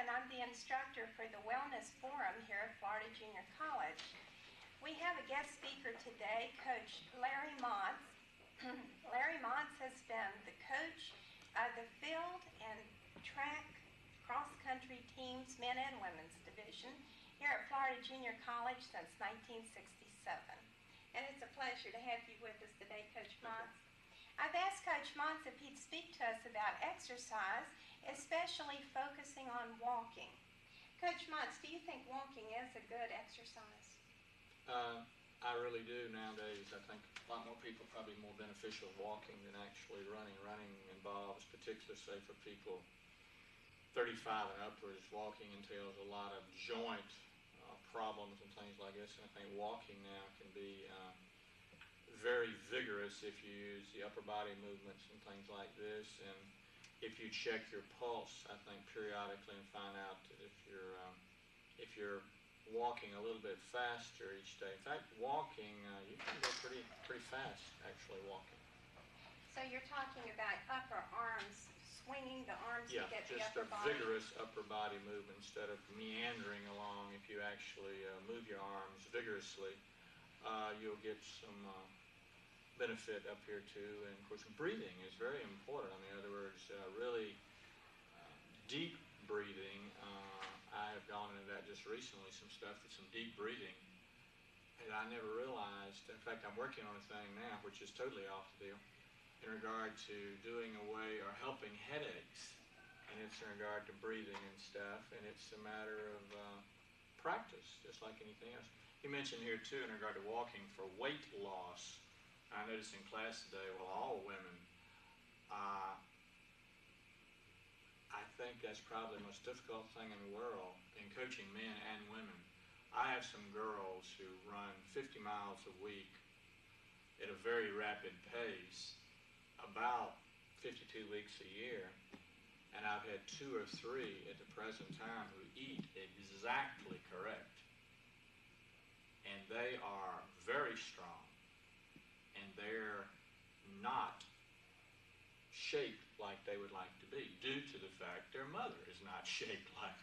and I'm the instructor for the Wellness Forum here at Florida Junior College. We have a guest speaker today, Coach Larry Monts. Larry Monts has been the coach of the field and track cross-country teams, men and women's division, here at Florida Junior College since 1967. And it's a pleasure to have you with us today, Coach Monts. I've asked Coach Monts if he'd speak to us about exercise, especially focusing on walking. Coach Monts, do you think walking is a good exercise? I really do nowadays. I think a lot more people probably more beneficial walking than actually running. Running involves, particularly say for people 35 and upwards, walking entails a lot of joint problems and things like this. And I think walking now can be very vigorous if you use the upper body movements and things like this. And if you check your pulse, I think periodically, and find out that if you're walking a little bit faster each day. In fact, walking, you can go pretty fast actually walking. So you're talking about upper arms, swinging the arms to get the upper body? Yeah, just a vigorous upper body movement instead of meandering along. If you actually move your arms vigorously, you'll get some benefit up here too. And of course, breathing is very important. In other words, really deep breathing. I have gone into that just recently, some stuff with some deep breathing. And I never realized, in fact, I'm working on a thing now, which is totally off the deal, in regard to doing away or helping headaches. And it's in regard to breathing and stuff. And it's a matter of practice, just like anything else. You mentioned here too, in regard to walking for weight loss. I noticed in class today, well, all women, I think that's probably the most difficult thing in the world in coaching men and women. I have some girls who run 50 miles a week at a very rapid pace, about 52 weeks a year, and I've had 2 or 3 at the present time who eat exactly correct. And they are very strong, and they're not shaped like they would like to be due to the fact their mother is not shaped like.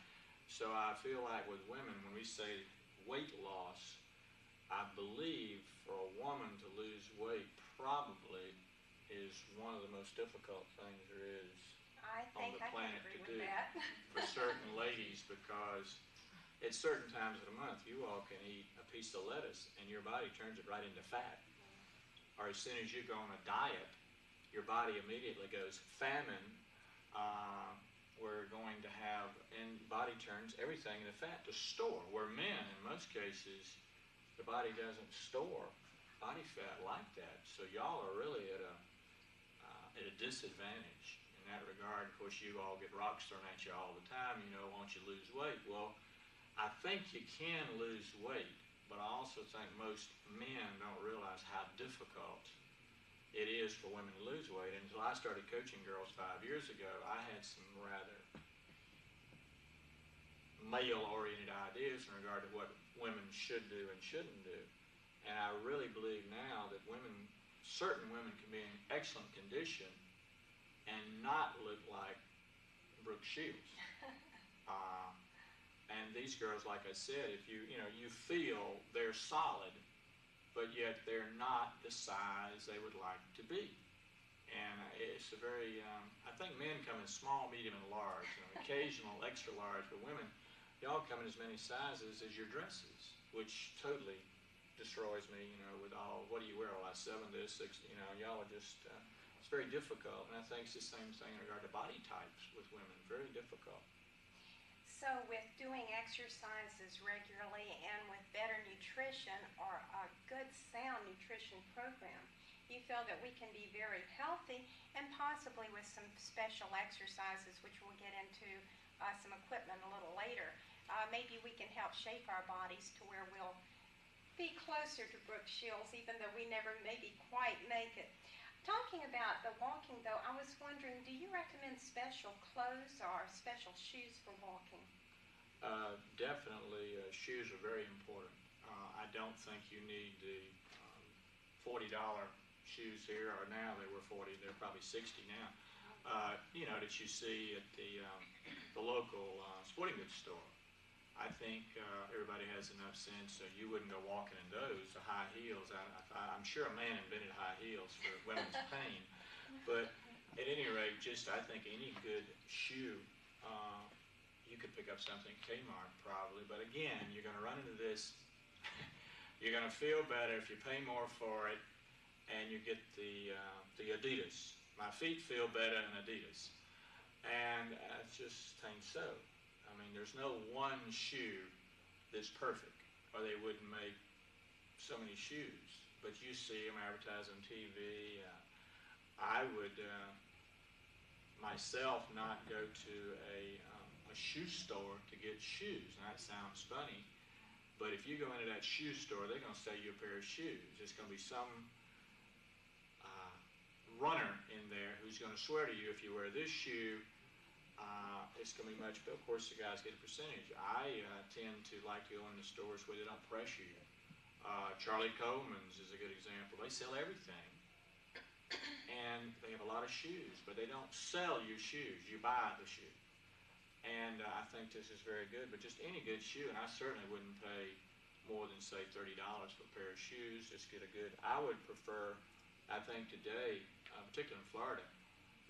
So I feel like with women, when we say weight loss, I believe for a woman to lose weight probably is one of the most difficult things there is on the planet to do for certain ladies, because at certain times of the month you all can eat a piece of lettuce and your body turns it right into fat. Or as soon as you go on a diet, your body immediately goes famine. We're going to have, and body turns everything into fat to store. Where men, in most cases, the body doesn't store body fat like that. So y'all are really at a disadvantage in that regard. Of course, you all get rocks thrown at you all the time. You know, won't you lose weight? Well, I think you can lose weight, but I also think most men don't realize how difficult it is for women to lose weight. And until I started coaching girls 5 years ago, I had some rather male-oriented ideas in regard to what women should do and shouldn't do. And I really believe now that women, certain women, can be in excellent condition and not look like Brooke Shields. And these girls, like I said, if you feel they're solid, but yet they're not the size they would like to be. And it's a very, I think men come in small, medium, and large, occasional extra large, but women, y'all come in as many sizes as your dresses, which totally destroys me, with all, what do you wear, all that 7 to 6, y'all are just, it's very difficult. And I think it's the same thing in regard to body types with women, very difficult. So with doing exercises regularly and with better nutrition or a good sound nutrition program, you feel that we can be very healthy, and possibly with some special exercises, which we'll get into some equipment a little later, maybe we can help shape our bodies to where we'll be closer to Brooke Shields, even though we never maybe quite make it. Talking about the walking, though, I was wondering, do you recommend special clothes or special shoes for walking? Definitely, shoes are very important. I don't think you need the $40 shoes here, or now they were 40, they're probably 60 now. That you see at the local sports sporting goods store. I think everybody has enough sense, so you wouldn't go walking in those, the high heels. I'm sure a man invented high heels for women's pain, but at any rate, just I think any good shoe, you could pick up something at Kmart probably, but again, you're going to run into this, you're going to feel better if you pay more for it and you get the Adidas. My feet feel better in Adidas, and it's just ain't so. I mean, there's no one shoe that's perfect, or they wouldn't make so many shoes. But you see them advertised on TV. I would myself not go to a shoe store to get shoes. Now, that sounds funny, but if you go into that shoe store, they're going to sell you a pair of shoes. It's going to be some runner in there who's going to swear to you, if you wear this shoe, it's going to be much, but of course the guys get a percentage. I tend to like to go in the stores where they don't pressure you. Charlie Coleman's is a good example. They sell everything, and they have a lot of shoes, but they don't sell you shoes. You buy the shoe. And I think this is very good, but just any good shoe, and I certainly wouldn't pay more than, say, $30 for a pair of shoes. Just get a good, I would prefer, I think today, particularly in Florida,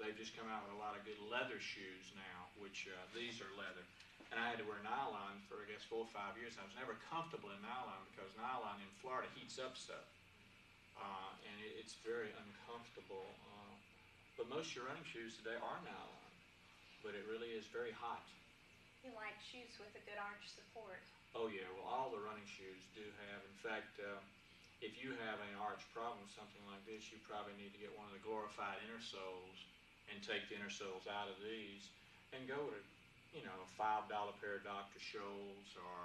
they've just come out with a lot of good leather shoes now, which these are leather. And I had to wear nylon for, I guess, 4 or 5 years. I was never comfortable in nylon because nylon in Florida heats up so. And it's very uncomfortable. But most of your running shoes today are nylon. But it really is very hot. You like shoes with a good arch support. Oh, yeah. Well, all the running shoes do have. In fact, if you have an arch problem, something like this, you probably need to get one of the glorified inner soles and take the inner soles out of these and go with, a $5 pair of Dr. Scholl's, or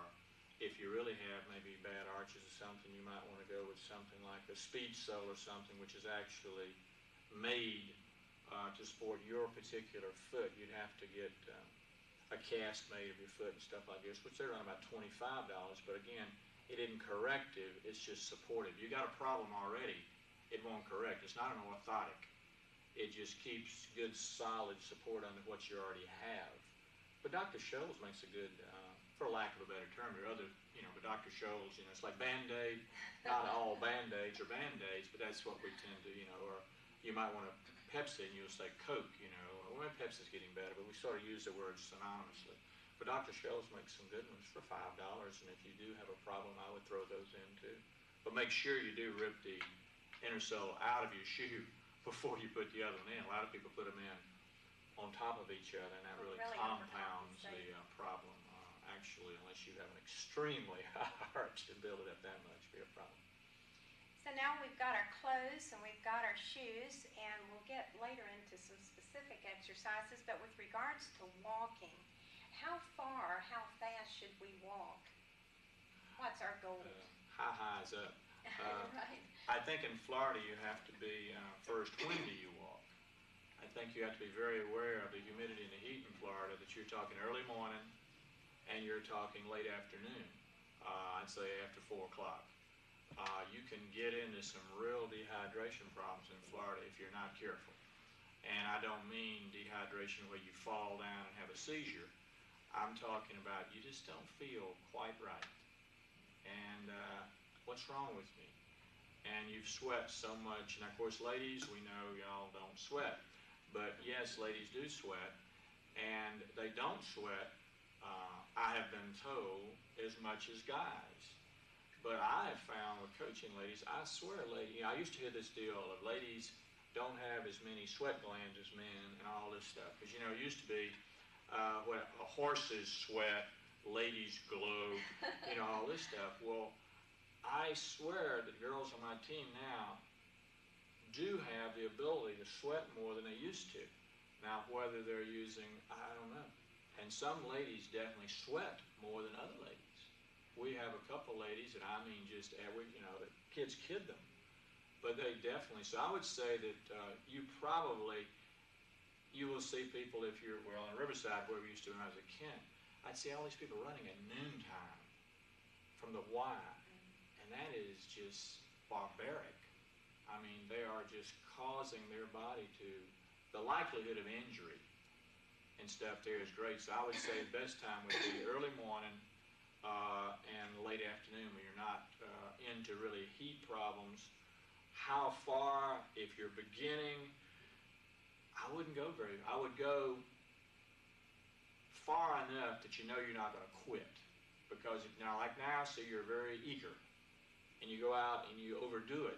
if you really have maybe bad arches or something, you might want to go with something like a Speed Sole or something, which is actually made to support your particular foot. You'd have to get a cast made of your foot and stuff like this, which they're around about $25, but again, it isn't corrective, it's just supportive. You got a problem already, it won't correct. It's not an orthotic. It just keeps good, solid support under what you already have. But Dr. Scholl's makes a good, for lack of a better term, there are other, but Dr. Scholl's, it's like Band-Aid, not all Band-Aids are Band-Aids, but that's what we tend to, or you might want a Pepsi and you'll say Coke, well, Pepsi's getting better, but we sort of use the words synonymously. But Dr. Scholl's makes some good ones for $5, and if you do have a problem, I would throw those in too. But make sure you do rip the inner sole out of your shoe before you put the other one in. A lot of people put them in on top of each other, and that really compounds the problem, actually, unless you have an extremely high arch to build it up that much, be a problem. So now we've got our clothes and we've got our shoes, and we'll get later into some specific exercises, but with regards to walking, how far, how fast should we walk? What's our goal? High is up. Right. I think in Florida you have to be, first, when do you walk? I think you have to be very aware of the humidity and the heat in Florida, that you're talking early morning and you're talking late afternoon. I'd say after 4 o'clock. You can get into some real dehydration problems in Florida if you're not careful. And I don't mean dehydration where you fall down and have a seizure. I'm talking about you just don't feel quite right. And what's wrong with me? And you've sweat so much. And of course, ladies, we know y'all don't sweat. But yes, ladies do sweat. And they don't sweat, I have been told, as much as guys. But I have found with coaching ladies, I swear, I used to hear this deal of ladies don't have as many sweat glands as men and all this stuff. Because, it used to be what horses sweat, ladies glow, all this stuff. Well, I swear that girls on my team now do have the ability to sweat more than they used to. Now, whether they're using, I don't know. And some ladies definitely sweat more than other ladies. We have a couple ladies that just, the kids kid them. But they definitely, so I would say that you will see people if you're, on Riverside where we used to when I was a kid, I'd see all these people running at noontime from the Y. And that is just barbaric. I mean, they are just causing their body to, the likelihood of injury and stuff there is great. So I would say the best time would be early morning and late afternoon when you're not into really heat problems. How far, if you're beginning, I wouldn't go I would go far enough that you know you're not going to quit. Because now, like now, so you're very eager, and you go out and you overdo it,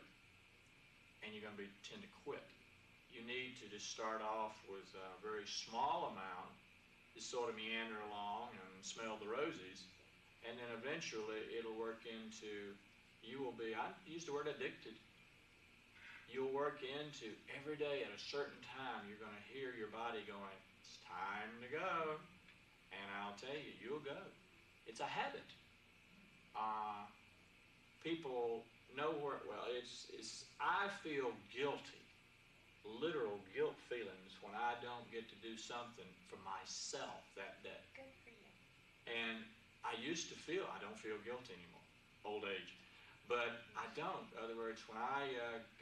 and you're going to tend to quit. You need to just start off with a very small amount, just sort of meander along and smell the roses, and then eventually it'll work into, you will be, I use the word addicted. You'll work into every day at a certain time, you're going to hear your body going, it's time to go, and I'll tell you, you'll go. It's a habit. People know where, well, I feel guilty, literal guilt feelings when I don't get to do something for myself that day. Good for you. And I used to feel, I don't feel guilty anymore, old age. But I don't. In other words, when I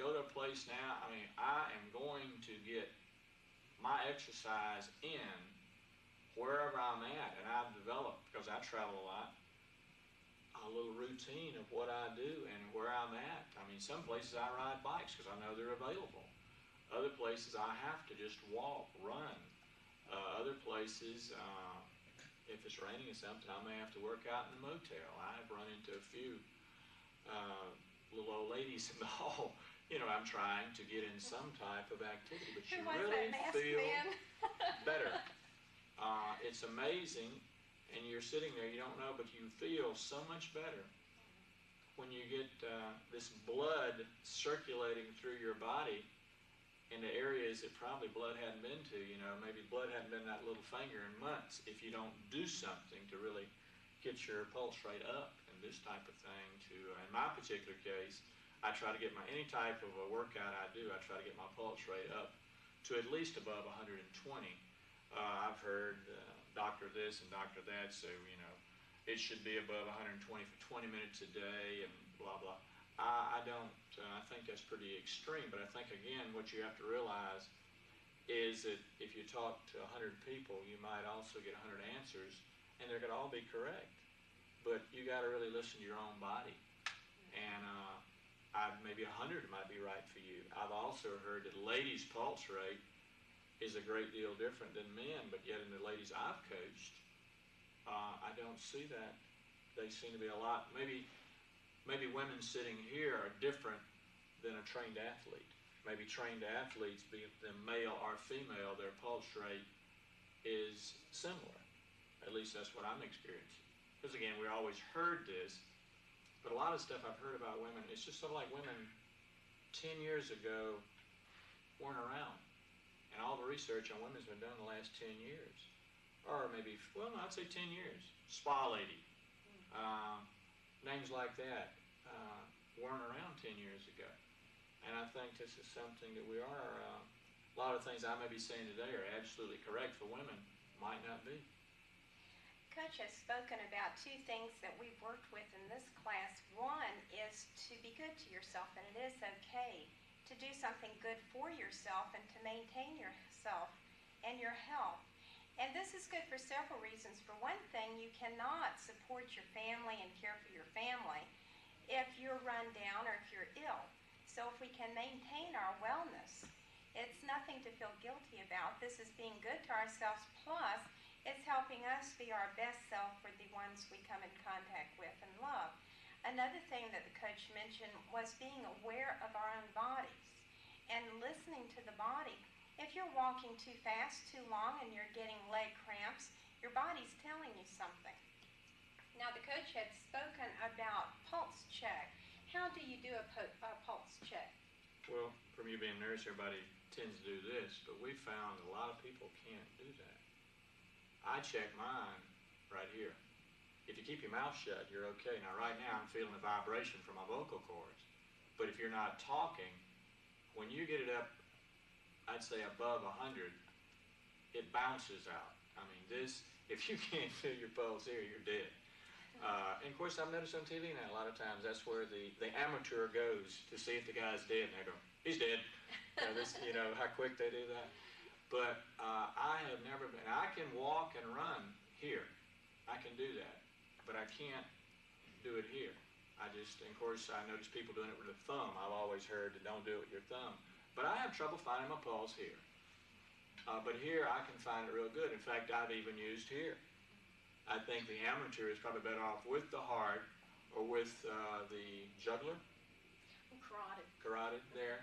go to a place now, I mean, I am going to get my exercise in wherever I'm at. And I've developed, because I travel a lot, a little routine of what I do and where I'm at. I mean, some places I ride bikes because I know they're available. Other places I have to just walk, run. Other places, if it's raining or something, I may have to work out in a motel. I've run into a few little old ladies in the hall. You know, I'm trying to get in some type of activity, but you really feel better. It's amazing, and you're sitting there, you don't know, but you feel so much better when you get this blood circulating through your body into areas that probably blood hadn't been to. You know, maybe blood hadn't been that little finger in months if you don't do something to really get your pulse rate up and this type of thing. In my particular case, I try to get any type of a workout I do, I try to get my pulse rate up to at least above 120. I've heard doctor this and doctor that, so, you know, it should be above 120 for 20 minutes a day and blah, blah. I don't, I think that's pretty extreme, but I think, again, what you have to realize is that if you talk to 100 people, you might also get 100 answers, and they're going to all be correct. But you got to really listen to your own body. And maybe 100 might be right for you. I've also heard that ladies' pulse rate is a great deal different than men, but yet in the ladies I've coached, I don't see that. They seem to be a lot, maybe women sitting here are different than a trained athlete. Maybe trained athletes, be it them male or female, their pulse rate is similar. At least that's what I'm experiencing. Because again, we always heard this, but a lot of stuff I've heard about women, it's just sort of like women 10 years ago weren't around. And all the research on women's been done in the last 10 years. Or maybe, well, no, I'd say 10 years. Spa lady. Names like that weren't around 10 years ago. And I think this is something that we are, a lot of things I may be saying today are absolutely correct for women, might not be. Coach has spoken about two things that we've worked with in this class. One is to be good to yourself, and it is okay to do something good for yourself and to maintain yourself and your health. And this is good for several reasons. For one thing, you cannot support your family and care for your family if you're run down or if you're ill. So if we can maintain our wellness, it's nothing to feel guilty about. This is being good to ourselves, plus it's helping us be our best self for the ones we come in contact with and love. Another thing that the coach mentioned was being aware of our own bodies and listening to the body. If you're walking too fast, too long, and you're getting leg cramps, your body's telling you something. Now, the coach had spoken about pulse check. How do you do a pulse check? Well, from you being a nurse, everybody tends to do this, but we found a lot of people can't do that. I check mine right here. If you keep your mouth shut, you're okay. Now, right now, I'm feeling a vibration from my vocal cords. But if you're not talking, when you get it up, I'd say above 100, it bounces out. I mean, if you can't feel your pulse here, you're dead. And of course, I've noticed on TV now, a lot of times, that's where the amateur goes to see if the guy's dead, and they go, he's dead. You know, how quick they do that. But I have never been, I can walk and run here. I can do that. But I can't do it here. I just, and of course, I notice people doing it with a thumb. I've always heard that don't do it with your thumb. But I have trouble finding my pulse here. But here I can find it real good. In fact, I've even used here. I think the amateur is probably better off with the heart or with the jugular. Carotid there.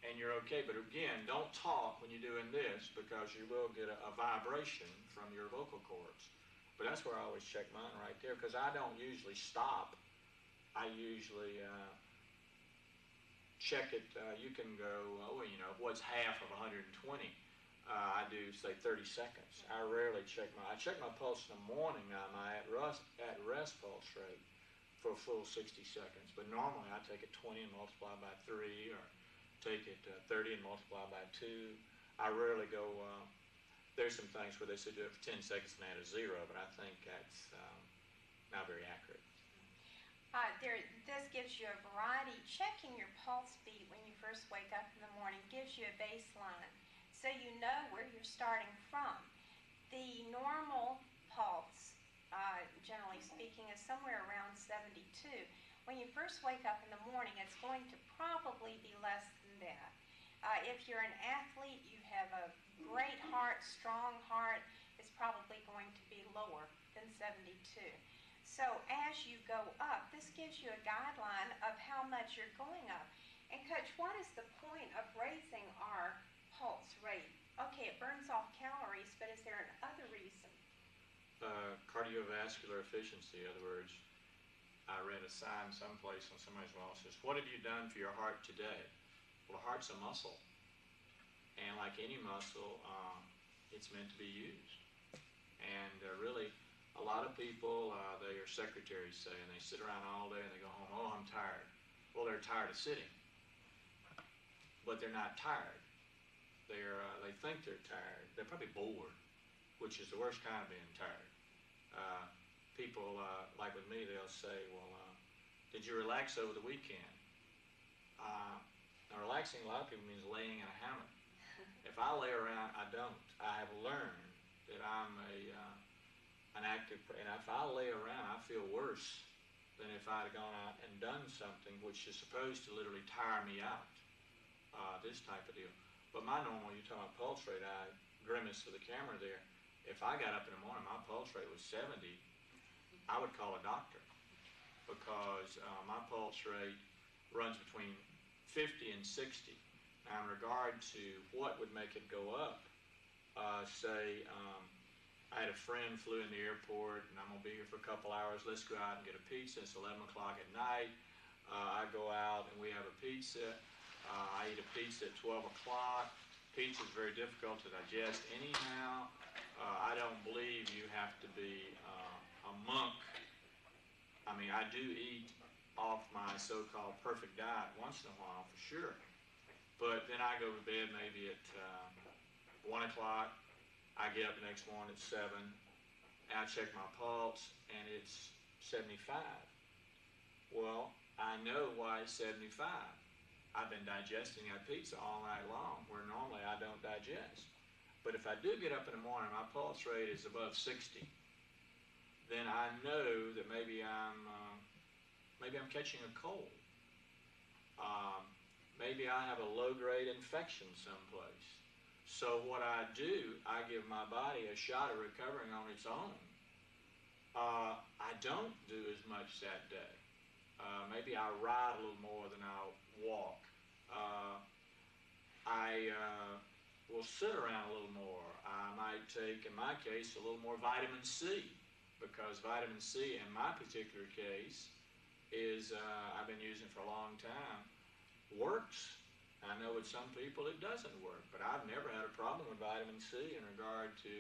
And you're okay. But again, don't talk when you're doing this because you will get a vibration from your vocal cords. But that's where I always check mine right there because I don't usually stop. I usually check it. You can go, what's half of 120? I do say 30 seconds. I rarely check I check my pulse in the morning now. My at rest pulse rate for a full 60 seconds. But normally I take it 20 and multiply by 3 or take it 30 and multiply by 2. I rarely go, there's some things where they say do it for 10 seconds and add a 0, but I think that's not very accurate. This gives you a variety. Checking your pulse beat when you first wake up in the morning gives you a baseline, so you know where you're starting from. The normal pulse, generally speaking, is somewhere around 72. When you first wake up in the morning, it's going to probably be less than that. If you're an athlete, you have a great heart, strong heart, it's probably going to be lower than 72. So as you go up, this gives you a guideline of how much you're going up. And Coach, what is the point of raising our pulse rate? Okay, it burns off calories, but is there another reason? Cardiovascular efficiency. In other words, I read a sign someplace on somebody's wall that says, "What have you done for your heart today?" Well, the heart's a muscle. And like any muscle, it's meant to be used. And really, a lot of people, they are secretaries, say, and they sit around all day and they go home, "Oh, I'm tired." Well, they're tired of sitting. But they're not tired. They think they're tired. They're probably bored, which is the worst kind of being tired. People, like with me, they'll say, "Well, did you relax over the weekend?" Now, relaxing, a lot of people means laying in a hammock. If I lay around, I don't. I have learned that I'm an active, and if I lay around, I feel worse than if I'd have gone out and done something which is supposed to literally tire me out, this type of deal. But my normal, you're talking about pulse rate, I grimace to the camera there. If I got up in the morning, my pulse rate was 70, I would call a doctor because my pulse rate runs between 50 and 60. Now, in regard to what would make it go up, say I had a friend flew in the airport and I'm going to be here for a couple hours. Let's go out and get a pizza. It's 11 o'clock at night. I go out and we have a pizza. I eat a pizza at 12 o'clock. Pizza is very difficult to digest anyhow. I don't believe you have to be a monk. I mean, I do eat off my so-called perfect diet once in a while, for sure. But then I go to bed maybe at 1 o'clock. I get up the next morning at 7. And I check my pulse, and it's 75. Well, I know why it's 75. I've been digesting that pizza all night long, where normally I don't digest. But if I do get up in the morning, my pulse rate is above 60, then I know that maybe I'm catching a cold. Maybe I have a low-grade infection someplace. So what I do, I give my body a shot of recovering on its own. I don't do as much that day. Maybe I ride a little more than I walk. I will sit around a little more. I might take, in my case, a little more vitamin C, because vitamin C, in my particular case, is, I've been using for a long time, works. I know with some people it doesn't work, but I've never had a problem with vitamin C in regard to,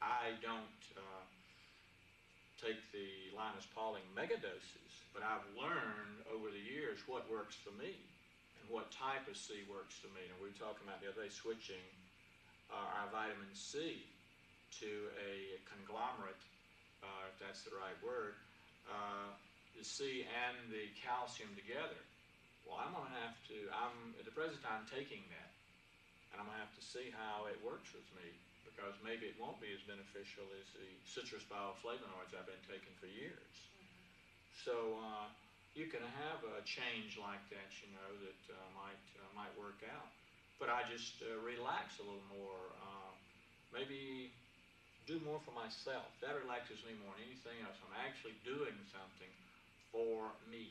I don't take the Linus Pauling megadoses, but I've learned over the years what works for me and what type of C works for me. And we were talking about the other day switching our vitamin C to a conglomerate, if that's the right word, the C and the calcium together. Well, I'm going to have to, at the present time, taking that. and I'm going to have to see how it works with me, because maybe it won't be as beneficial as the citrus bioflavonoids I've been taking for years. So you can have a change like that, you know, that might work out. But I just relax a little more, maybe do more for myself. That relaxes me more than anything else. I'm actually doing something for me.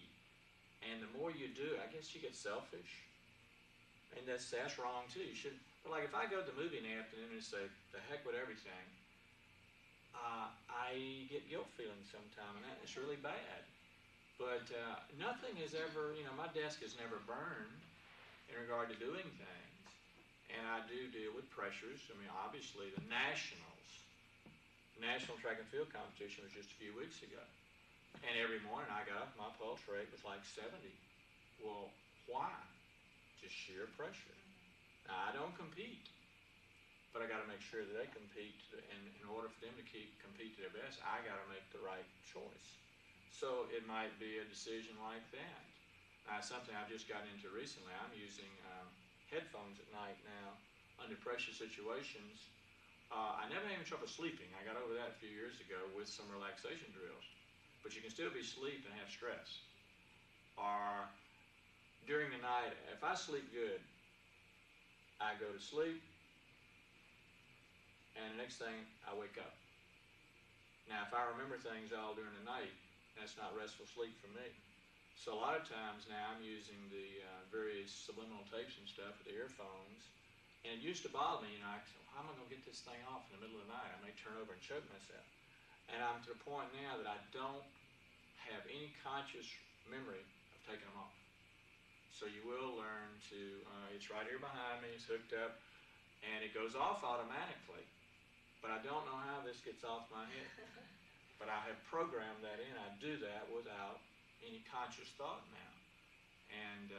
And the more you do, I guess you get selfish. And that's wrong too. You should, but like if I go to the movie in the afternoon and say, the heck with everything, I get guilt feelings sometimes, and that is really bad. But nothing has ever, you know, my desk has never burned in regard to doing things. And I do deal with pressures. I mean, obviously the National Track and Field competition was just a few weeks ago. And every morning I got up, my pulse rate was like 70. Well, why? Just sheer pressure. Now, I don't compete, but I got to make sure that they compete. And in order for them to compete to their best, I got to make the right choice. So it might be a decision like that. Something I've just gotten into recently, I'm using headphones at night now under pressure situations. I never had any trouble sleeping. I got over that a few years ago with some relaxation drills. But you can still be asleep and have stress. Or during the night, if I sleep good, I go to sleep, and the next thing, I wake up. Now, if I remember things all during the night, that's not restful sleep for me. So a lot of times now I'm using the various subliminal tapes and stuff with the earphones. And it used to bother me, you know, I said, how am I going to get this thing off in the middle of the night? I may turn over and choke myself. And I'm to the point now that I don't have any conscious memory of taking them off. So you will learn to, it's right here behind me, it's hooked up, and it goes off automatically. But I don't know how this gets off my head. But I have programmed that in. I do that without any conscious thought now. And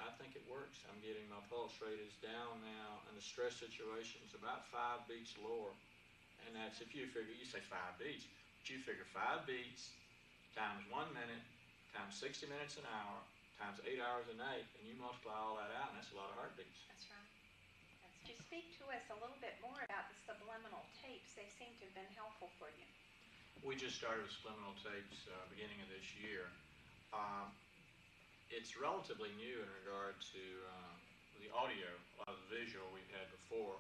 I think it works. I'm getting, my pulse rate is down now, and the stress situation is about 5 beats lower. And that's, if you figure, you say 5 beats, but you figure 5 beats times 1 minute times 60 minutes an hour times 8 hours a night, and you multiply all that out, and that's a lot of heartbeats. That's right. Could you speak to us a little bit more about the subliminal tapes? They seem to have been helpful for you. We just started with subliminal tapes beginning of this year. It's relatively new in regard to the audio, a lot of the visual we've had before,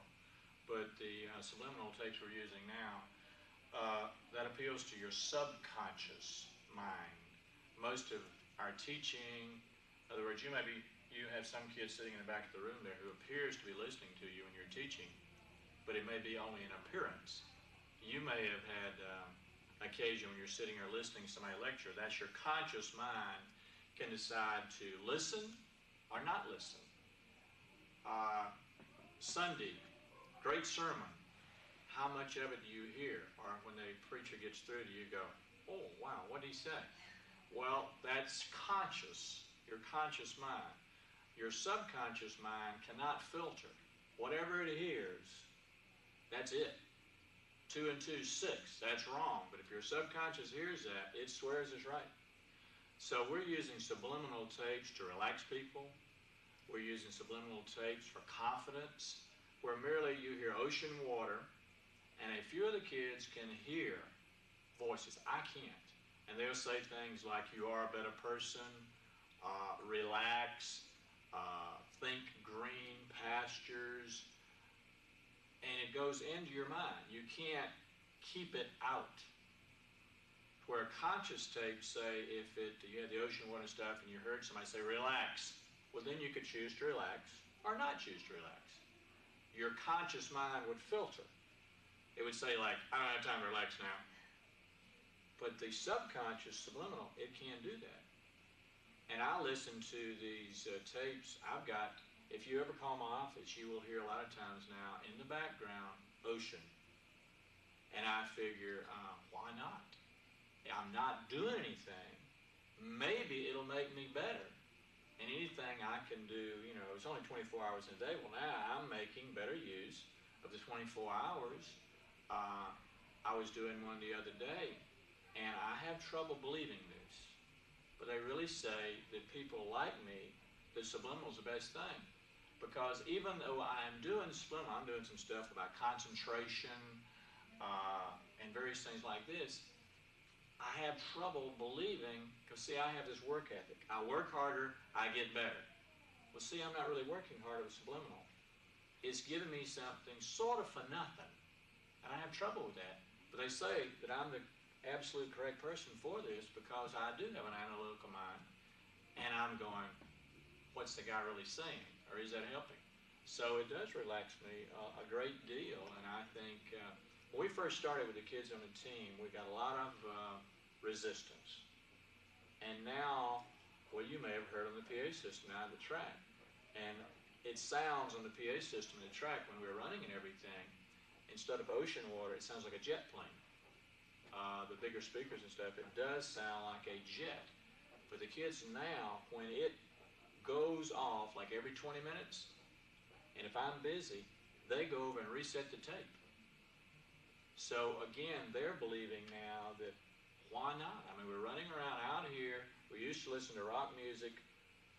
but the subliminal tapes we're using now, that appeals to your subconscious mind. Most of our teaching, in other words, you have some kid sitting in the back of the room there who appears to be listening to you when you're teaching, but it may be only an appearance. You may have had occasion when you're sitting or listening to somebody lecture, that's your conscious mind can decide to listen or not listen. Sunday, great sermon. How much of it do you hear? Or when the preacher gets through, do you go, oh, wow, what did he say? Well, that's conscious, your conscious mind. Your subconscious mind cannot filter. Whatever it hears, that's it. 2 and 2 is 6. That's wrong. But if your subconscious hears that, it swears it's right. So we're using subliminal tapes to relax people. We're using subliminal tapes for confidence, where merely you hear ocean water, and a few of the kids can hear voices. I can't. And they'll say things like, you are a better person, relax, think green pastures, and it goes into your mind. You can't keep it out. Where conscious tapes say, if you had the ocean water stuff and you heard somebody say, relax, well then you could choose to relax or not choose to relax. Your conscious mind would filter. It would say like, I don't have time to relax now. But the subconscious subliminal, it can do that. And I listen to these tapes. I've got, if you ever call my office, you will hear a lot of times now in the background, ocean. And I figure, why not? I'm not doing anything. Maybe it'll make me better. And anything I can do, you know, it's only 24 hours in a day. Well, now I'm making better use of the 24 hours. I was doing one the other day, and I have trouble believing this. But they really say that people like me, the subliminal is the best thing. because even though I'm doing subliminal, I'm doing some stuff about concentration and various things like this, I have trouble believing, because see, I have this work ethic. I work harder, I get better. Well, see, I'm not really working hard with subliminal. It's giving me something sort of for nothing, and I have trouble with that. But they say that I'm the absolute correct person for this because I do have an analytical mind, and I'm going, what's the guy really saying, or is that helping? So it does relax me a great deal, and I think when we first started with the kids on the team, we got a lot of resistance. And now, well, you may have heard on the PA system now the track, and it sounds on the PA system in the track when we're running and everything, instead of ocean water, it sounds like a jet plane. The bigger speakers and stuff, it does sound like a jet. But the kids now, when it goes off like every 20 minutes, and if I'm busy, they go over and reset the tape. So again, they're believing now that why not? I mean, we're running around out here. We used to listen to rock music,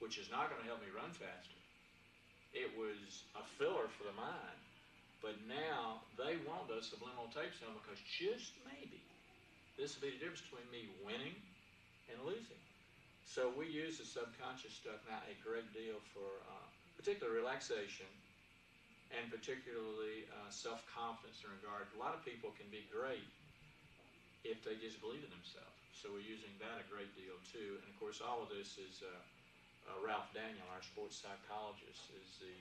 which is not going to help me run faster. It was a filler for the mind. But now they want those subliminal tapes on because just maybe this will be the difference between me winning and losing. So we use the subconscious stuff now a great deal for particular relaxation and particularly self-confidence in regard. A lot of people can be great if they just believe in themselves. So we're using that a great deal too. And of course all of this is Ralph Daniel, our sports psychologist, is the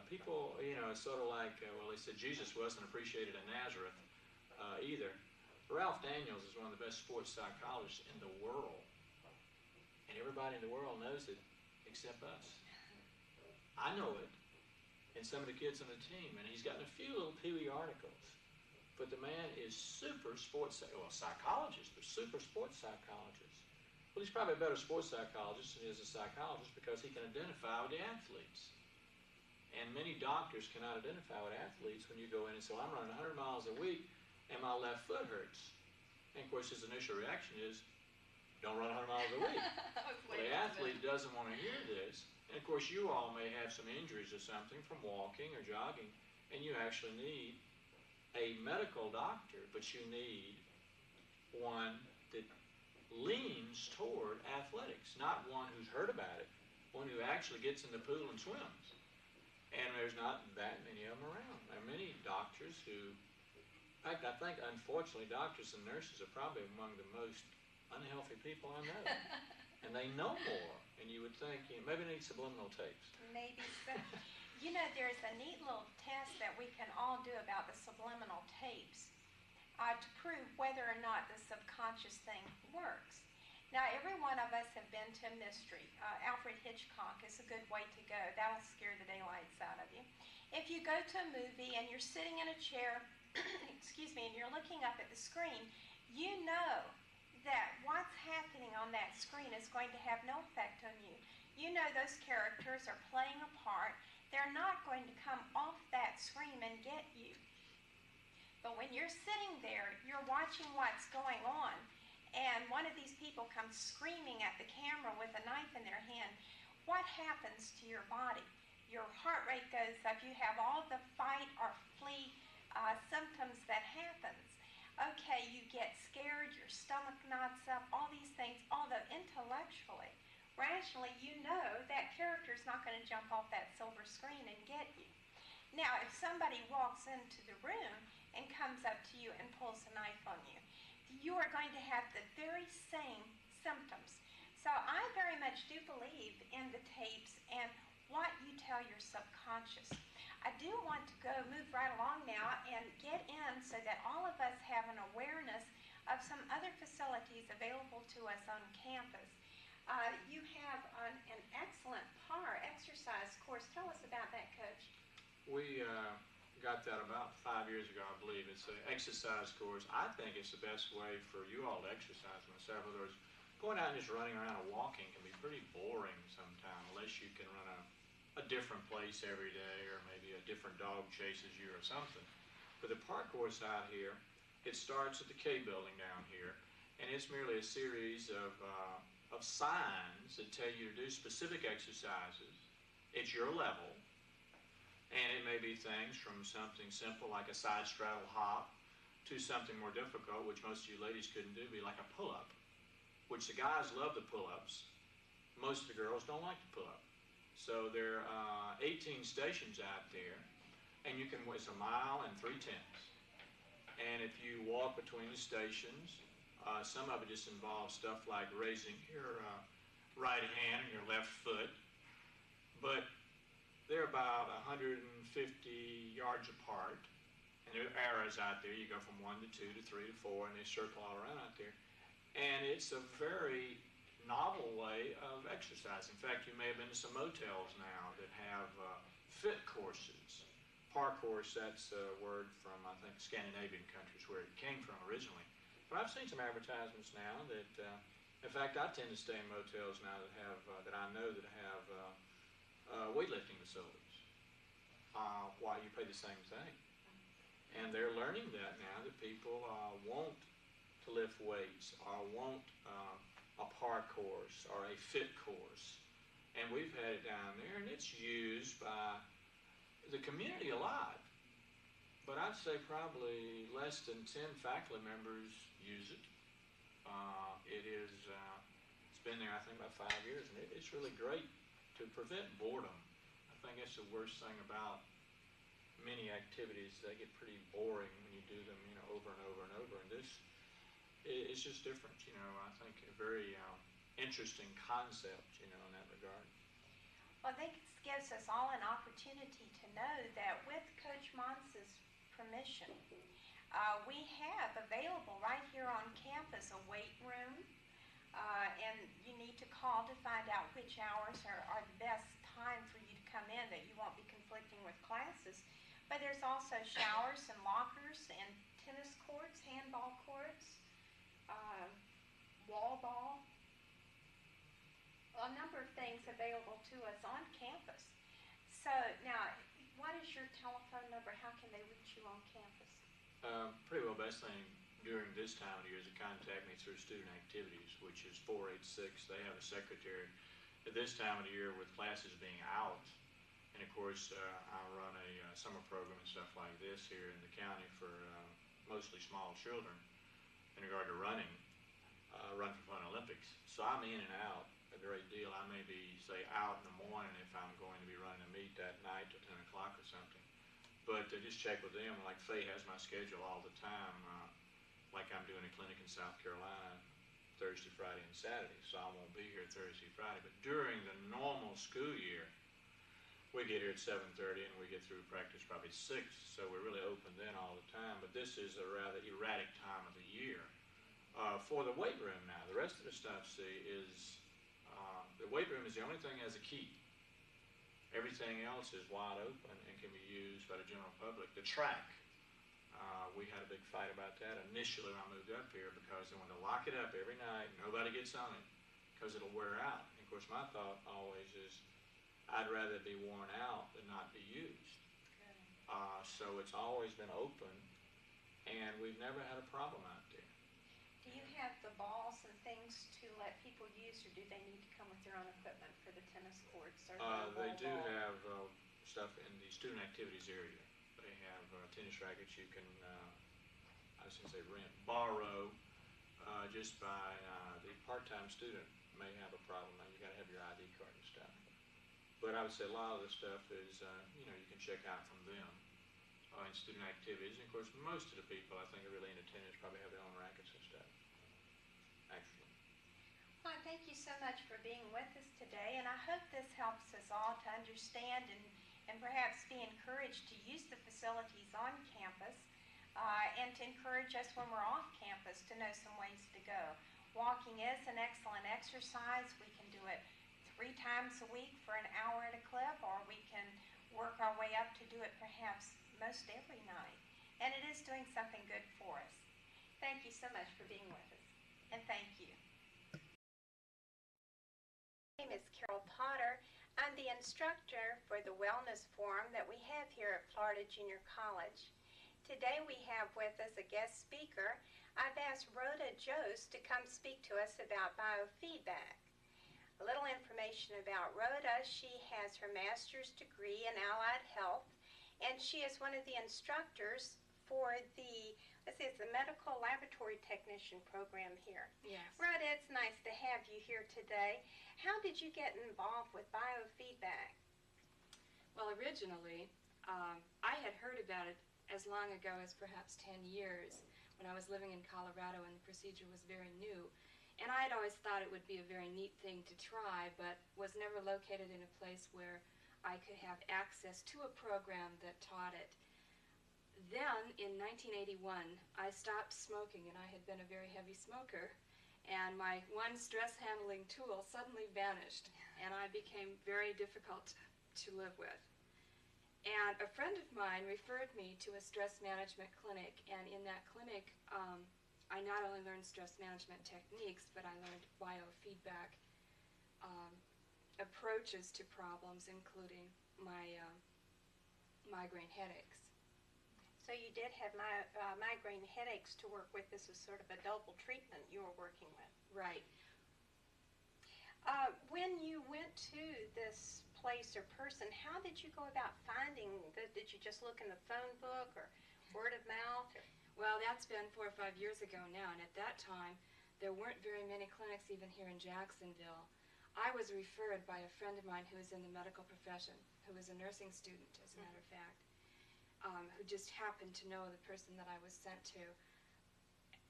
people, you know, it's sort of like, well, they said Jesus wasn't appreciated in Nazareth either. Ralph Daniels is one of the best sports psychologists in the world. And everybody in the world knows it except us. I know it, and some of the kids on the team, and he's gotten a few little peewee articles. But the man is super sports, well, psychologist, but super sports psychologist. Well, he's probably a better sports psychologist than he is a psychologist because he can identify with the athletes. And many doctors cannot identify with athletes when you go in and say, well, I'm running 100 miles a week and my left foot hurts. And of course his initial reaction is, don't run 100 miles a week. Well, the athlete doesn't want to hear this. And of course you all may have some injuries or something from walking or jogging, and you actually need a medical doctor, but you need one that leans toward athletics, not one who's heard about it, one who actually gets in the pool and swims. And there's not that many of them around. There are many doctors who, in fact, I think, unfortunately, doctors and nurses are probably among the most unhealthy people I know. And they know more. And you would think, you know, maybe they need subliminal tapes. Maybe so. You know, there's a neat little test that we can all do about the subliminal tapes to prove whether or not the subconscious thing works. Now, every one of us have been to a mystery. Alfred Hitchcock is a good way to go. That'll scare the daylights out of you. If you go to a movie and you're sitting in a chair, excuse me, and you're looking up at the screen, you know that what's happening on that screen is going to have no effect on you. You know those characters are playing a part. They're not going to come off that screen and get you. But when you're sitting there, you're watching what's going on, and one of these people comes screaming at the camera with a knife in their hand, what happens to your body? Your heart rate goes up. You have all the fight or flee symptoms that happens. Okay, you get scared, your stomach knots up, all these things, although intellectually, rationally, you know that character's not going to jump off that silver screen and get you. Now, if somebody walks into the room and comes up to you and pulls a knife on you, you are going to have the very same symptoms. So I very much do believe in the tapes and what you tell your subconscious. I do want to move right along now and get in so that all of us have an awareness of some other facilities available to us on campus. You have an excellent PAR exercise course. Tell us about that, Coach. We got that about 5 years ago, I believe. It's an exercise course. I think it's the best way for you all to exercise myself. In other words, going out and just running around and walking can be pretty boring sometimes unless you can run a different place every day, or maybe a different dog chases you or something. But the park course out here, it starts at the K building down here, and it's merely a series of signs that tell you to do specific exercises It's your level, and it may be things from something simple like a side straddle hop to something more difficult, which most of you ladies couldn't do, be like a pull-up, which the guys love the pull-ups. Most of the girls don't like the pull-up. So there are 18 stations out there, and you can, it's a mile and 3/10. And if you walk between the stations, some of it just involves stuff like raising your right hand and your left foot. But they're about 150 yards apart, and there are arrows out there. You go from 1 to 2 to 3 to 4, and they circle all around out there. And it's a very novel way of exercise. In fact, you may have been to some motels now that have fit courses. Parcourse, that's a word from, I think, Scandinavian countries where it came from originally. But I've seen some advertisements now that, in fact, I tend to stay in motels now that have, that I know that have weightlifting facilities, while you pay the same thing. And they're learning that now, that people want to lift weights or want a park course or a fit course. And we've had it down there, and it's used by the community a lot. But I'd say probably less than 10 faculty members use it. It's been there, I think, about 5 years, and it's really great to prevent boredom. I think that's the worst thing about many activities. They get pretty boring when you do them, over and over and over. And this, it's just different, I think a very interesting concept, in that regard. Well, I think it gives us all an opportunity to know that with Coach Monts' permission, we have available right here on campus a weight room, and you need to call to find out which hours are the best time for you to come in, that you won't be conflicting with classes. But there's also showers and lockers and tennis courts, handball courts, wall ball, a number of things available to us on campus. So now, what is your telephone number? How can they reach you on campus? Pretty well, best thing during this time of the year is to contact me through student activities, which is 486. They have a secretary. At this time of the year, with classes being out, and of course, I run a summer program and stuff like this here in the county for mostly small children in regard to running, Run for Fun Olympics. So I'm in and out a great deal. I may be, say, out in the morning if I'm going to be running a meet that night till 10 o'clock or something. But just check with them. Like Faye has my schedule all the time. Like I'm doing a clinic in South Carolina Thursday, Friday, and Saturday. So I won't be here Thursday, Friday. But during the normal school year, we get here at 7:30 and we get through practice probably 6. So we're really open then all the time. But this is a rather erratic time of the year. For the weight room now, the rest of the stuff, see, is the weight room is the only thing that has a key. Everything else is wide open and can be used by the general public. The track, we had a big fight about that initially when I moved up here, because they wanted to lock it up every night. Nobody gets on it because it'll wear out. And of course, my thought always is I'd rather be worn out than not be used. So it's always been open, and we've never had a problem out there. Do you have the balls and things to let people use, or do they need to come with their own equipment for the tennis courts? Or They do have stuff in the student activities area. They have tennis rackets you can, I was going to say rent, borrow, just by the part-time student may have a problem. Now you got to have your ID card and stuff. But I would say a lot of the stuff is, you can check out from them in student activities. And of course, most of the people I think are really into tennis probably have their own rackets and stuff, actually. Well, thank you so much for being with us today, and I hope this helps us all to understand and perhaps be encouraged to use the facilities on campus, and to encourage us when we're off campus to know some ways to go. Walking is an excellent exercise. We can do it 3 times a week for an hour at a clip, or we can work our way up to do it perhaps most every night. And it is doing something good for us. Thank you so much for being with us, and thank you. My name is Carol Potter. I'm the instructor for the Wellness Forum that we have here at Florida Junior College. Today we have with us a guest speaker. I've asked Rhoda Jost to come speak to us about biofeedback. a little information about Rhoda. She has her master's degree in allied health, and she is one of the instructors for the, let's see, it's the medical laboratory technician program here. Yes. Rhoda, it's nice to have you here today. How did you get involved with biofeedback? Well, originally, I had heard about it as long ago as perhaps 10 years when I was living in Colorado and the procedure was very new. And I had always thought it would be a very neat thing to try, but was never located in a place where I could have access to a program that taught it. Then, in 1981, I stopped smoking, and I had been a very heavy smoker, and my one stress handling tool suddenly vanished, and I became very difficult to live with. And a friend of mine referred me to a stress management clinic, and in that clinic, I not only learned stress management techniques, but I learned biofeedback approaches to problems, including my migraine headaches. So you did have migraine headaches to work with. This was sort of a double treatment you were working with. Right. When you went to this place or person, how did you go about finding did you just look in the phone book or word of mouth? Or? Well, that's been 4 or 5 years ago now, and at that time, there weren't very many clinics even here in Jacksonville. I was referred by a friend of mine who is in the medical profession, who was a nursing student, as a matter of fact, who just happened to know the person that I was sent to.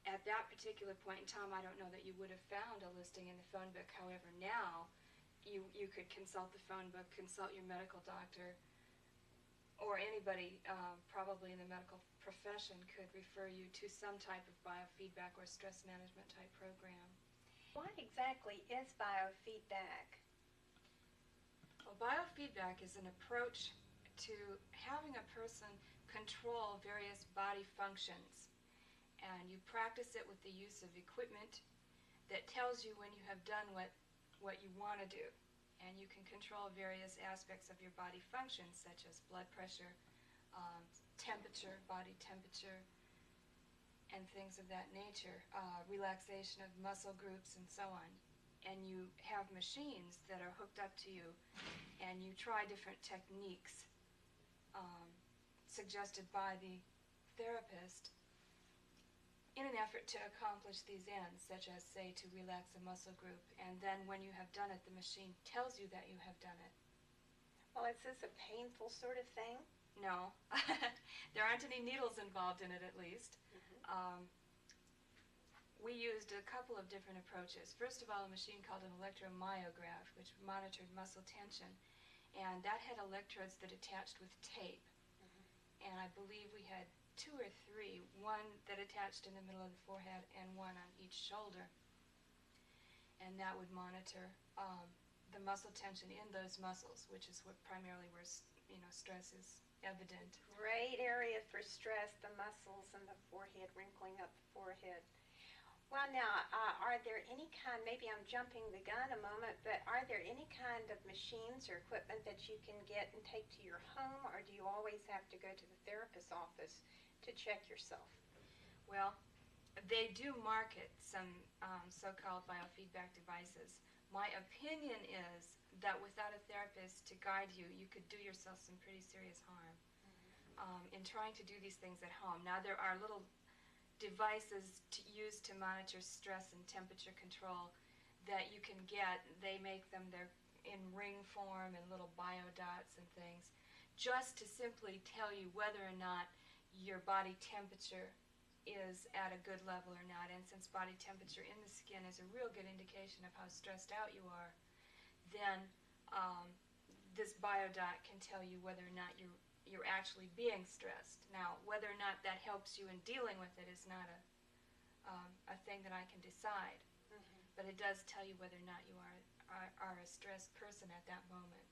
At that particular point in time, I don't know that you would have found a listing in the phone book. However, now, you could consult the phone book, consult your medical doctor, or anybody probably in the medical profession could refer you to some type of biofeedback or stress management type program. What exactly is biofeedback? Well, biofeedback is an approach to having a person control various body functions, and you practice it with the use of equipment that tells you when you have done what you want to do, and you can control various aspects of your body functions such as blood pressure, temperature, body temperature, and things of that nature, relaxation of muscle groups and so on. And you have machines that are hooked up to you, and you try different techniques suggested by the therapist in an effort to accomplish these ends, such as, say, to relax a muscle group. And then when you have done it, the machine tells you that you have done it. Well, is this a painful sort of thing? No. There aren't any needles involved in it, at least. We used a couple of different approaches. First of all, a machine called an electromyograph, which monitored muscle tension. And that had electrodes that attached with tape. And I believe we had 2 or 3, one that attached in the middle of the forehead and one on each shoulder. And that would monitor the muscle tension in those muscles, which is what primarily where stress is evident. Great area for stress, the muscles and the forehead, wrinkling up the forehead. Well, now, are there any kind, maybe I'm jumping the gun a moment, but are there any kind of machines or equipment that you can get and take to your home, or do you always have to go to the therapist's office to check yourself? Well, they do market some so-called biofeedback devices. My opinion is that without a therapist to guide you, you could do yourself some pretty serious harm in trying to do these things at home. Now, there are little devices used to monitor stress and temperature control that you can get. They make them, they're in ring form and little biodots and things, just to simply tell you whether or not your body temperature is at a good level or not. And since body temperature in the skin is a real good indication of how stressed out you are, then this biodot can tell you whether or not you're actually being stressed. Now, whether or not that helps you in dealing with it is not a thing that I can decide, but it does tell you whether or not you are a stressed person at that moment.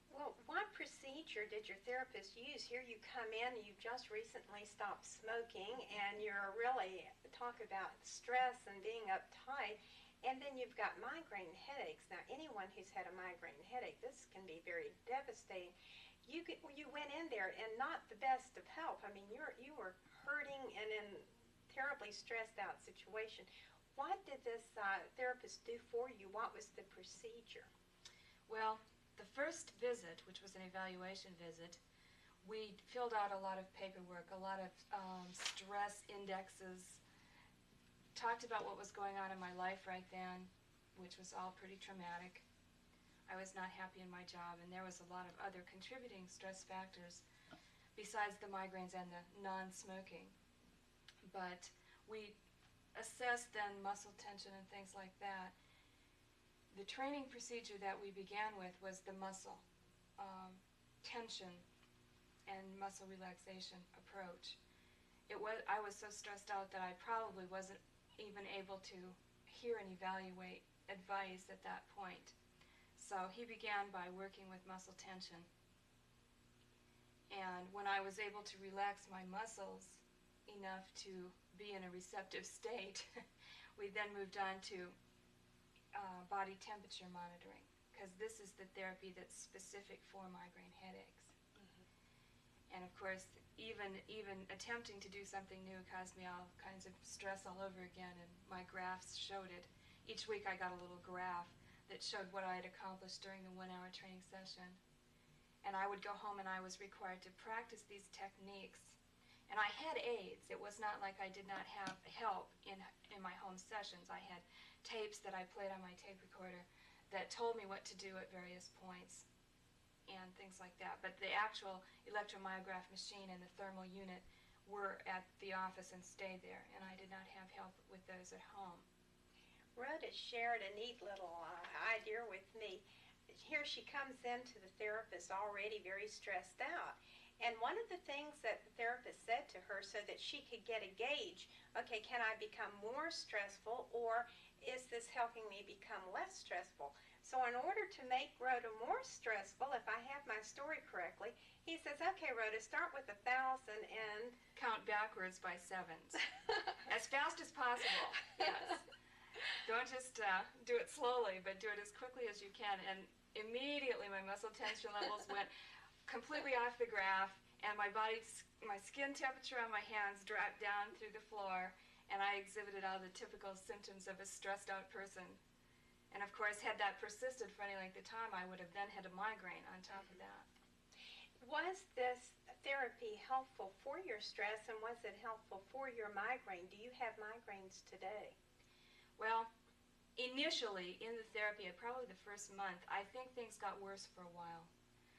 Well, what procedure did your therapist use? Here you come in, you've just recently stopped smoking, and you're really, talk about stress and being uptight, and then you've got migraine headaches. Now, anyone who's had a migraine headache, this can be very devastating. You went in there and not the best of help. I mean, you were hurting and in terribly stressed out situation. what did this therapist do for you? What was the procedure? Well, the first visit, which was an evaluation visit, we filled out a lot of paperwork, a lot of stress indexes, talked about what was going on in my life right then, which was all pretty traumatic. I was not happy in my job, and there was a lot of other contributing stress factors besides the migraines and the non-smoking. But we assessed then muscle tension and things like that. The training procedure that we began with was the muscle tension and muscle relaxation approach. I was so stressed out that I probably wasn't even able to hear and evaluate advice at that point. So he began by working with muscle tension. And when I was able to relax my muscles enough to be in a receptive state, we then moved on to body temperature monitoring, because this is the therapy that's specific for migraine headaches. And of course, even attempting to do something new caused me all kinds of stress all over again, and my graphs showed it. Each week I got a little graph that showed what I had accomplished during the 1-hour training session. And I would go home and I was required to practice these techniques. And I had aids. It was not like I did not have help in my home sessions. I had tapes that I played on my tape recorder that told me what to do at various points and things like that. But the actual electromyograph machine and the thermal unit were at the office and stayed there, and I did not have help with those at home. Rhoda shared a neat little idea with me. Here she comes into the therapist already very stressed out. And one of the things that the therapist said to her so that she could get a gauge, okay, can I become more stressful, or is this helping me become less stressful? So in order to make Rhoda more stressful, if I have my story correctly, he says, okay, Rhoda, start with 1,000 and count backwards by sevens. As fast as possible, yes. Don't just do it slowly, but do it as quickly as you can. And immediately my muscle tension levels went completely off the graph, and my skin temperature on my hands dropped down through the floor, and I exhibited all the typical symptoms of a stressed out person. And of course, had that persisted for any length of time, I would have then had a migraine on top of that. Was this therapy helpful for your stress, and was it helpful for your migraine? Do you have migraines today? Well, initially in the therapy, probably the first month, I think things got worse for a while,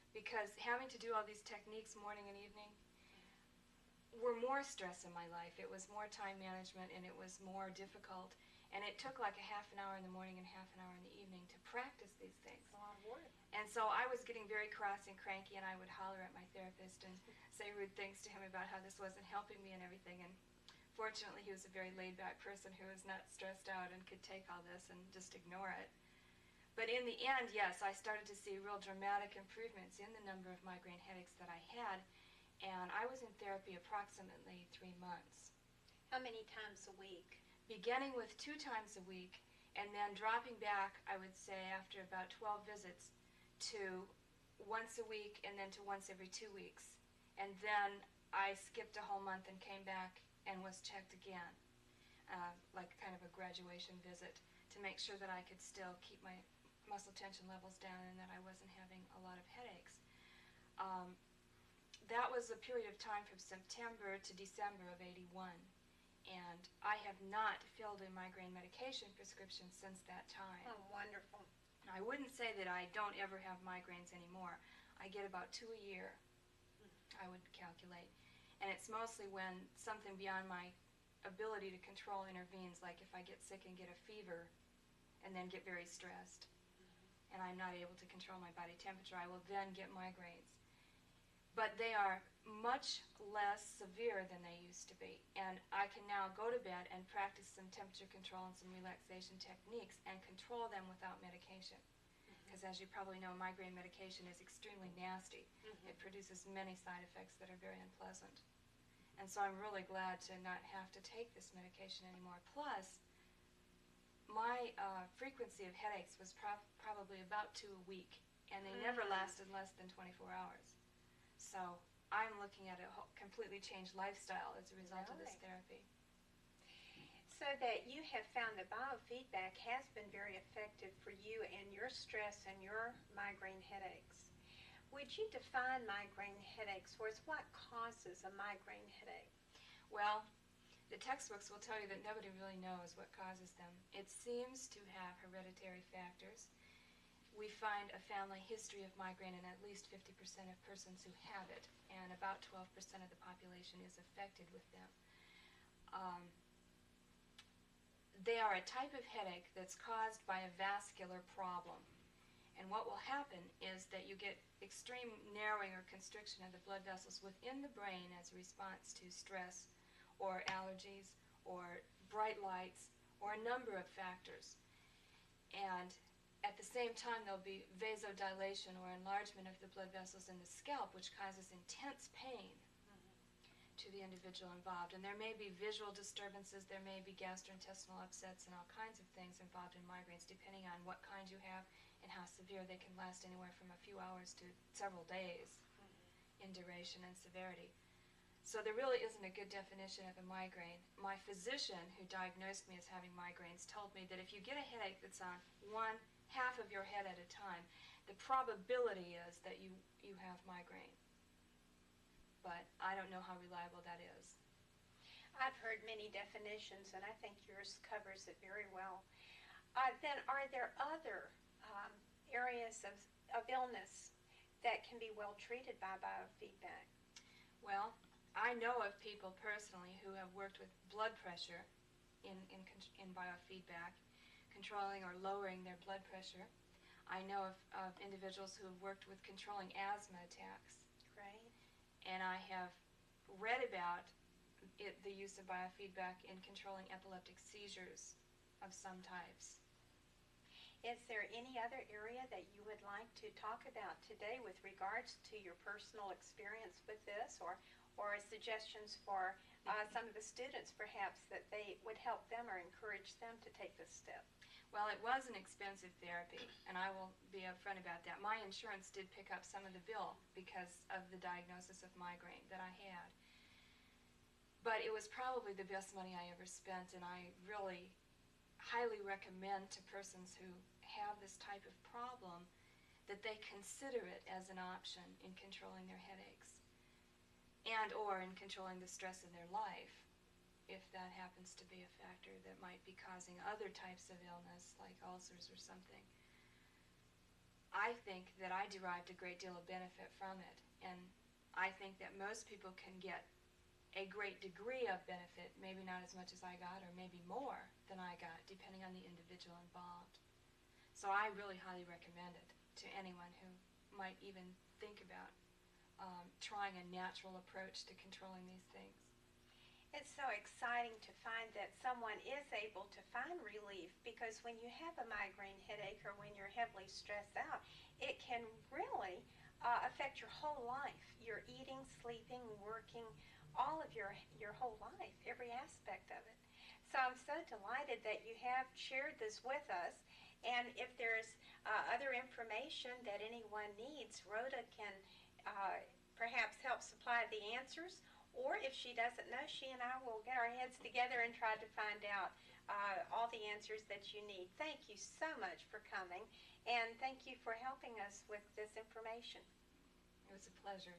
because having to do all these techniques morning and evening were more stress in my life. It was more time management, and it was more difficult. And it took like a half an hour in the morning and half an hour in the evening to practice these things. It's a lot of work. And so I was getting very cross and cranky, and I would holler at my therapist and say rude things to him about how this wasn't helping me and everything. And fortunately, he was a very laid-back person who was not stressed out and could take all this and just ignore it. But in the end, yes, I started to see real dramatic improvements in the number of migraine headaches that I had, and I was in therapy approximately 3 months. How many times a week? Beginning with 2 times a week, and then dropping back, I would say, after about 12 visits, to once a week, and then to once every 2 weeks. And then I skipped a whole month and came back and was checked again, like kind of a graduation visit, to make sure that I could still keep my muscle tension levels down and that I wasn't having a lot of headaches. That was a period of time from September to December of '81. And I have not filled a migraine medication prescription since that time. Oh, wonderful. I wouldn't say that I don't ever have migraines anymore. I get about 2 a year, I would calculate. And it's mostly when something beyond my ability to control intervenes, like if I get sick and get a fever and then get very stressed, and I'm not able to control my body temperature, I will then get migraines. But they are much less severe than they used to be. And I can now go to bed and practice some temperature control and some relaxation techniques and control them without medication. Because as you probably know, migraine medication is extremely nasty. It produces many side effects that are very unpleasant. And so I'm really glad to not have to take this medication anymore. Plus, my frequency of headaches was probably about 2 a week, and they never lasted less than 24 hours. So I'm looking at a completely changed lifestyle as a result of this therapy. So that you have found that biofeedback has been very effective for you and your stress and your migraine headaches. Would you define migraine headaches for us? What causes a migraine headache? Well, the textbooks will tell you that nobody really knows what causes them. It seems to have hereditary factors. We find a family history of migraine in at least 50% of persons who have it, and about 12% of the population is affected with them. They are a type of headache that's caused by a vascular problem. And what will happen is that you get extreme narrowing or constriction of the blood vessels within the brain as a response to stress or allergies or bright lights or a number of factors. And at the same time, there'll be vasodilation or enlargement of the blood vessels in the scalp, which causes intense pain to the individual involved. And there may be visual disturbances, there may be gastrointestinal upsets, and all kinds of things involved in migraines, depending on what kind you have and how severe. They can last anywhere from a few hours to several days in duration and severity. So there really isn't a good definition of a migraine. My physician, who diagnosed me as having migraines, told me that if you get a headache that's on one half of your head at a time, the probability is that you have migraine. But I don't know how reliable that is. I've heard many definitions, and I think yours covers it very well. Then are there other areas of illness that can be well treated by biofeedback? Well, I know of people personally who have worked with blood pressure in biofeedback, controlling or lowering their blood pressure. I know of individuals who have worked with controlling asthma attacks. Right. And I have read about the use of biofeedback in controlling epileptic seizures of some types. Is there any other area that you would like to talk about today with regards to your personal experience with this, or suggestions for some of the students perhaps that they would help them or encourage them to take this step? Well, it was an expensive therapy, and I will be upfront about that. My insurance did pick up some of the bill because of the diagnosis of migraine that I had. But it was probably the best money I ever spent, and I really highly recommend to persons who have this type of problem that they consider it as an option in controlling their headaches and or in controlling the stress in their life, if that happens to be a factor that might be causing other types of illness, like ulcers or something. I think that I derived a great deal of benefit from it, and I think that most people can get a great degree of benefit, maybe not as much as I got, or maybe more than I got, depending on the individual involved. So I really highly recommend it to anyone who might even think about trying a natural approach to controlling these things. It's so exciting to find that someone is able to find relief, because when you have a migraine headache or when you're heavily stressed out, it can really affect your whole life. Your eating, sleeping, working, all of your whole life, every aspect of it. So I'm so delighted that you have shared this with us. And if there's other information that anyone needs, Rhoda can perhaps help supply the answers. Or if she doesn't know, she and I will get our heads together and try to find out all the answers that you need. Thank you so much for coming, and thank you for helping us with this information. It was a pleasure.